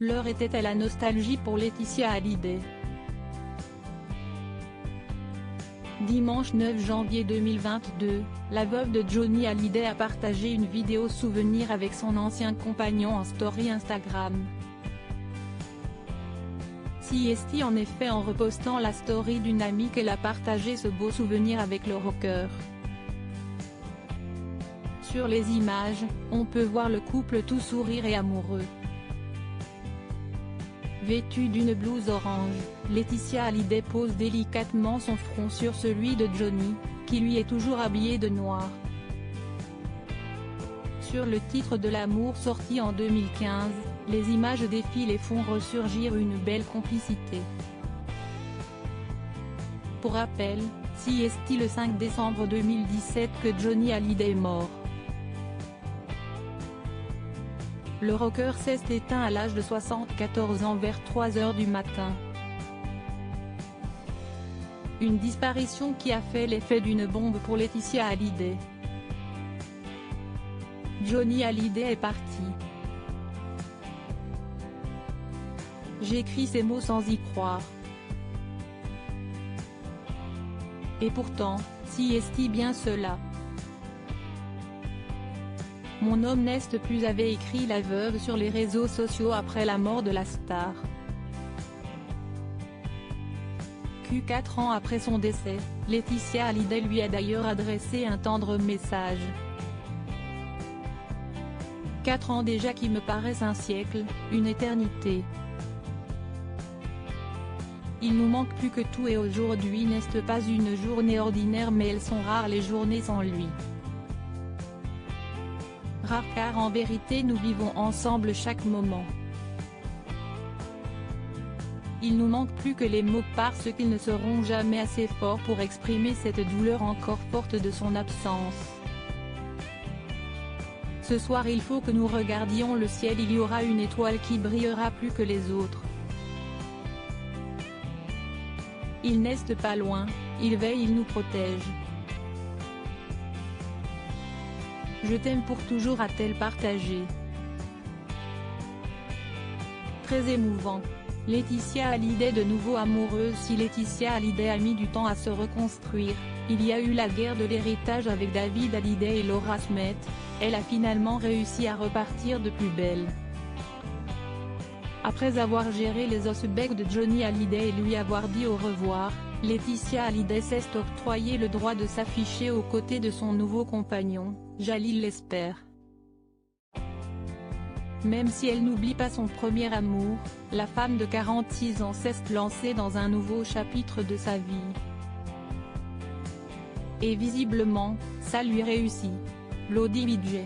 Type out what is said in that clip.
L'heure était à la nostalgie pour Laetitia Hallyday. Dimanche 9 janvier 2022, la veuve de Johnny Hallyday a partagé une vidéo souvenir avec son ancien compagnon en story Instagram. CST en effet en repostant la story d'une amie qu'elle a partagé ce beau souvenir avec le rocker. Sur les images, on peut voir le couple tout sourire et amoureux. Vêtue d'une blouse orange, Laetitia Hallyday pose délicatement son front sur celui de Johnny, qui lui est toujours habillé de noir. Sur le titre de l'amour sorti en 2015, les images défilent et font ressurgir une belle complicité. Pour rappel, CST le 5 décembre 2017 que Johnny Hallyday est mort. Le rocker s'est éteint à l'âge de 74 ans vers 3 h du matin. Une disparition qui a fait l'effet d'une bombe pour Laetitia Hallyday. Johnny Hallyday est parti. J'écris ces mots sans y croire. Et pourtant, CST bien cela. Mon homme n'est plus, avait écrit la veuve sur les réseaux sociaux après la mort de la star. 4 ans après son décès, Laetitia Hallyday lui a d'ailleurs adressé un tendre message. 4 ans déjà qui me paraissent un siècle, une éternité. Il nous manque plus que tout et aujourd'hui n'est pas une journée ordinaire mais elles sont rares les journées sans lui. Rare car en vérité nous vivons ensemble chaque moment. Il nous manque plus que les mots parce qu'ils ne seront jamais assez forts pour exprimer cette douleur encore forte de son absence. Ce soir il faut que nous regardions le ciel, il y aura une étoile qui brillera plus que les autres. Il n'est pas loin, il veille, il nous protège. Je t'aime pour toujours, a-t-elle partagé. Très émouvant. Laetitia Hallyday de nouveau amoureuse. Si Laetitia Hallyday a mis du temps à se reconstruire, il y a eu la guerre de l'héritage avec David Hallyday et Laura Smith, elle a finalement réussi à repartir de plus belle. Après avoir géré les os-becs de Johnny Hallyday et lui avoir dit au revoir, Laetitia Hallyday s'est octroyé le droit de s'afficher aux côtés de son nouveau compagnon, Jalil l'espère. Même si elle n'oublie pas son premier amour, la femme de 46 ans s'est lancée dans un nouveau chapitre de sa vie. Et visiblement, ça lui réussit. Lodi Vidje.